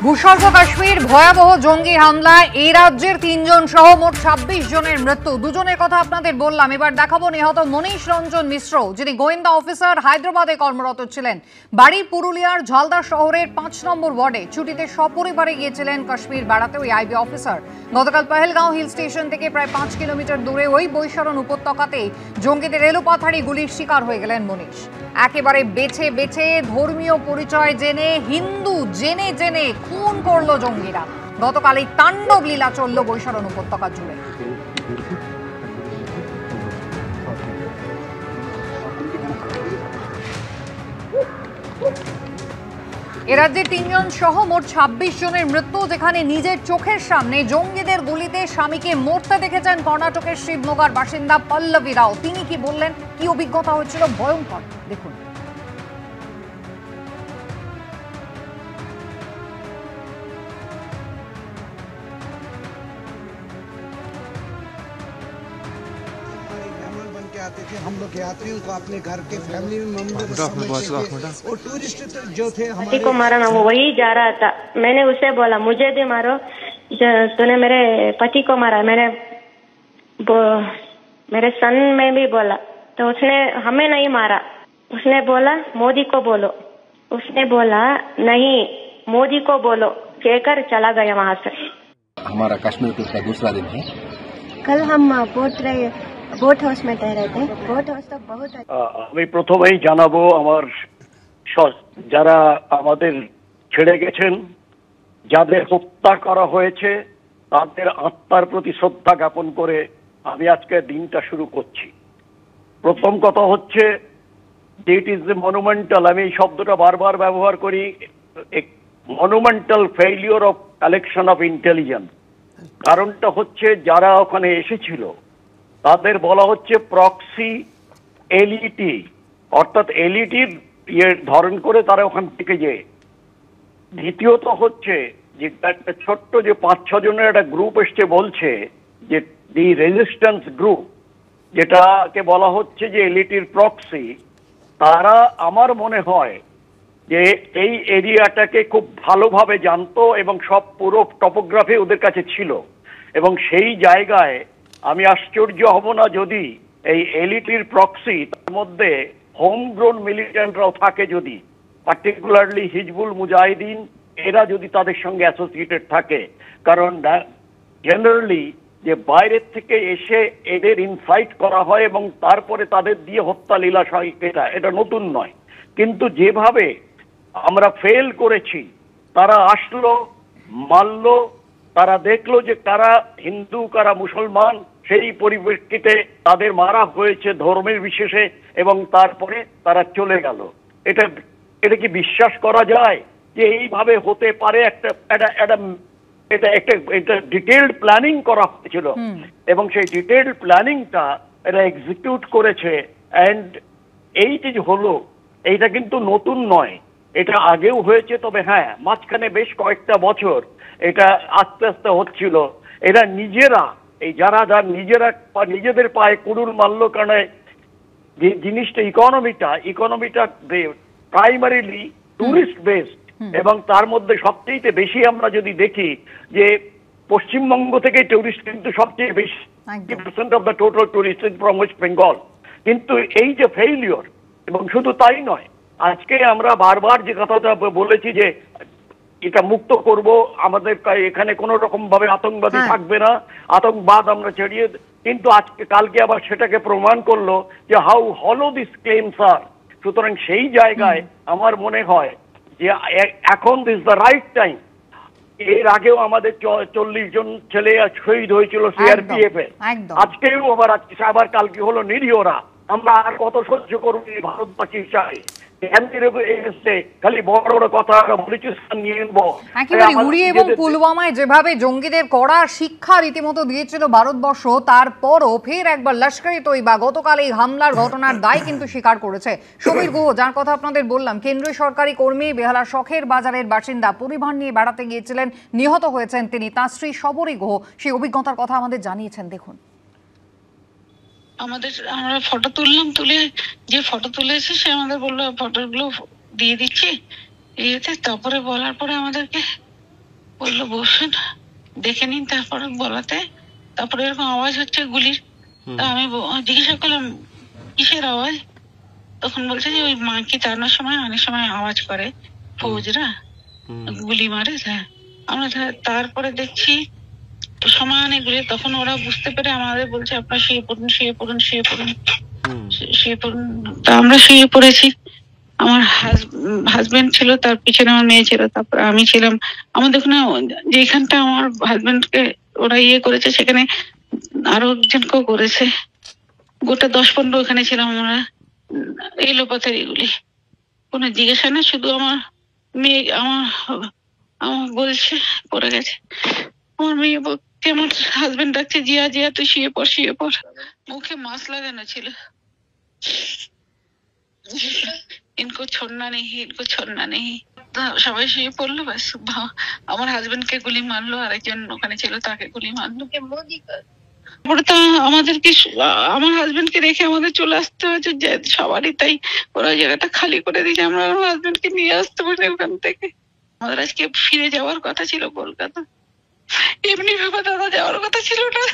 ভূস্বর্গ কাশ্মীর ভয়াবহ জঙ্গি হামলায় এই রাজ্যের ৩ জন সহ মোট ২৬ জনের মৃত্যু। দুজনের কথা আপনাদের বললাম, এবার দেখাবো নিহত মনীষ রঞ্জন মিশ্র, যিনি গোয়েন্দা অফিসার, হায়দ্রাবাদে কর্মরত ছিলেন। বাড়ি পুরুলিয়ার ঝালদা শহরের ৫ নম্বর ওয়ার্ডে। ছুটিতে সপরিবারে গিয়েছিলেন কাশ্মীর বেড়াতে ওই আইবি অফিসার। গতকাল পহেলগাঁও হিল স্টেশন থেকে প্রায় ৫ কিলোমিটার দূরে ওই বৈশারণ উপত্যকাতে জঙ্গিদের এলোপাথারি গুলির শিকার হয়ে গেলেন মনীষ। একেবারে বেছে বেছে ধর্মীয় পরিচয় জেনে, হিন্দু জেনে জেনে খুন করলো জঙ্গিরা। গতকাল এই তাণ্ডব লীলা চলল বৈশারণ উপত্যকা জুড়ে। এ রাজ্যে ৩ জন সহ মোট ২৬ জনের মৃত্যু, যেখানে নিজের চোখের সামনে জঙ্গিদের গুলিতে স্বামীকে মরতে দেখেছেন কর্ণাটকের শিবমোগার বাসিন্দা পল্লবী রাও। তিনি কি বললেন, কি অভিজ্ঞতা হয়েছিল, ভয়ঙ্কর দেখুন। आते थे हम लोग यात्रियों को अपने घर के फैमिली मेंबर समझते थे और टूरिस्ट जो थे हमारे को मारा ना, वो वही जा रहा था। मैंने उसे बोला मुझे भी मारो, तूने मेरे पति को मारा। मेरे सन में भी बोला तो उसने हमें नहीं मारा। उसने बोला मोदी को बोलो। उसने बोला नहीं, मोदी को बोलो, कहकर चला गया वहाँ से। हमारा कश्मीर का दूसरा दिन है। कल हम बोट हाउस में ठहरे थे। बोट हाउस तो बहुत আমি প্রথমেই জানাবো আমার যারা আমাদের ছেড়ে গেছেন, যাদের হত্যা করা হয়েছে, তাদের আত্মার প্রতি শ্রদ্ধা জ্ঞাপন করে আমি আজকে দিনটা শুরু করছি। প্রথম কথা হচ্ছে ইট ইজ এ মনুমেন্টাল, আমি এই শব্দটা বারবার ব্যবহার করি, monumental failure of collection of intelligence. কারণটা হচ্ছে যারা ওখানে এসেছিল তাদের বলা হচ্ছে প্রক্সি এলইটি, অর্থাৎ এলইটির ধরন করে তারা ওখান থেকে যে। দ্বিতীয়ত হচ্ছে যে একটা ছোট্ট যে ৫-৬ জনের একটা গ্রুপ এসছে, বলছে যে দি রেজিস্ট্যান্স গ্রুপ, যেটাকে বলা হচ্ছে যে এলইটির প্রক্সি, তারা আমার মনে হয় যে এই এরিয়াটাকে খুব ভালোভাবে জানতো এবং সব পুরো টপোগ্রাফি ওদের কাছে ছিল। এবং সেই জায়গায় আমি আশ্চর্য হব না যদি এই এলিটির প্রক্সি, তার মধ্যে হোমগ্রোন মিলিটেন্টরাও থাকে, যদি পার্টিকুলারলি হিজবুল মুজাহিদিন এরা যদি তাদের সঙ্গে অ্যাসোসিয়েটেড থাকে। কারণ জেনারেলি যে বাইরের থেকে এসে এদের ইনসাইট করা হয় এবং তারপরে তাদের দিয়ে হত্যা লীলা, এটা নতুন নয়। কিন্তু যেভাবে আমরা ফেল করেছি, তারা আসলো, মারল, তারা দেখলো যে কারা হিন্দু কারা মুসলমান, সেই পরিপ্রেক্ষিতে তাদের মারা হয়েছে ধর্মের বিশেষে, এবং তারপরে তারা চলে গেল। এটা কি বিশ্বাস করা যায় যে এইভাবে হতে পারে? একটা ডিটেইলড প্ল্যানিং করা হয়েছিল এবং সেই ডিটেইলড প্ল্যানিংটা এরা এক্সিকিউট করেছে। অ্যান্ড এই যে হলো, এইটা কিন্তু নতুন নয়, এটা আগেও হয়েছে। তবে হ্যাঁ, মাঝখানে বেশ কয়েকটা বছর এটা আস্তে আস্তে হচ্ছিল। এরা নিজেরা, এই যারা নিজেরা নিজেদের পায়ে কুড়ুল মারল, কারণ যে জিনিসটা ইকোনমিটা প্রাইমারিলি টুরিস্ট বেসড, এবং তার মধ্যে সবচেয়ে বেশি আমরা যদি দেখি যে পশ্চিমবঙ্গ থেকে টুরিস্ট কিন্তু সবচেয়ে বেশি, 50% of the total tourist from West Bengal. কিন্তু এই যে ফেইলিওর, এবং শুধু তাই নয়, আজকে আমরা বারবার যে কথাটা বলেছি যে এটা মুক্ত করব, আমাদের এখানে কোনো রকম ভাবে আতঙ্কবাদী থাকবে না, আতঙ্কবাদ আমরা ছড়িয়ে, কিন্তু কালকে আবার সেটাকে প্রমাণ করলো যে হাউ হলো দিস ক্লেমস আর। সুতরাং সেই জায়গায় আমার মনে হয় যে এখন দিস দ্য রাইট টাইম। এর আগেও আমাদের 40 জন ছেলে শহীদ হয়েছিল সিআরপিএফ এ, আজকেও আবার কালকে হলো নিরীহরা। আমরা আর কত সহ্য করবো ভারতবাসী হিসাবে? পুলওয়ামায় যেভাবে জঙ্গিদের কড়া শিক্ষা রীতিমতো দিয়েছিল ভারতবর্ষ, তারপরও ফের একবার লস্কর-ই তৈবা গতকাল এই হামলার ঘটনার দায় কিন্তু স্বীকার করেছে। সমীর গুহ, যার কথা আপনাদের বললাম, কেন্দ্রীয় সরকারি কর্মী, বেহালার শখের বাজারের বাসিন্দা, পরিবার নিয়ে বেড়াতে গিয়েছিলেন, নিহত হয়েছেন তিনি। তাঁর স্ত্রী শবরী গুহ সেই অভিজ্ঞতার কথা আমাদের জানিয়েছেন, দেখুন। আমরা ফটো তুললাম, তুলে যে ফটো তুলেছে সে আমাদের বললো ফটোগুলো দিয়ে দিচ্ছি ইয়েতে। তারপরে বলার পরে আমাদেরকে বললো বসুন, দেখে নিন। তারপরে বলাতে তারপরে এরকম আওয়াজ হচ্ছে গুলির। তা আমি জিজ্ঞাসা করলাম কিসের আওয়াজ? তখন বলছে যে ওই মাকে তাড়ানোর সময় অনেক সময় আওয়াজ করে ফৌজরা, গুলি মারে। হ্যাঁ, আমরা তারপরে দেখছি সমানে গুলি। তখন ওরা বুঝতে পেরে আমাদের বলছে আপনারা শুয়ে পড়ুন, শুয়ে পড়ুন, শুয়ে পড়ুন, শুয়ে পড়ুন। তা আমরা শুয়ে পড়েছি। আমার হাজবেন্ড ছিল, তার পিছনে আমার মেয়ে ছিল, তারপর আমি ছিলাম। আমাদের ওখানে যেখানটা আমার হাজবেন্ডকে ওরা করেছে, সেখানে আরো একজনকেও করেছে। গোটা 10-15 ওখানে ছিলাম আমরা। এলো পথের এগুলি, কোনো জিজ্ঞাসা না, শুধু আমার মেয়ে আমার বলছে পড়ে গেছে। আমার মেয়ে বলছে, আমার হাজবেন্ড ডাকছে, জিয়া জিয়া তুই শুয়ে পড়, শুয়ে পড়। মুখে মাস্ক লাগানো ছিল। ইনকো ছোড়না নেই, ইনকো ছোড়না নেই। সবাই শুয়ে পড়লো, ব্যাস। আমার হাজবেন্ডকে গুলি মারলো, আরেকজন ওখানে ছিল তাকে গুলি মারলো। তারপরে তো আমাদেরকে, আমার হাজবেন্ডকে রেখে আমাদের চলে আসতে হয়েছে, যে সবারই তাই। ওরা জায়গাটা খালি করে দিয়েছে, আমরা আমার হাজবেন্ডকে নিয়ে আসতে পারি ওখান থেকে। আমাদের আজকে ফিরে যাওয়ার কথা ছিল কলকাতা, এমনি ভাবে দাদা যাওয়ার কথা ছিল না।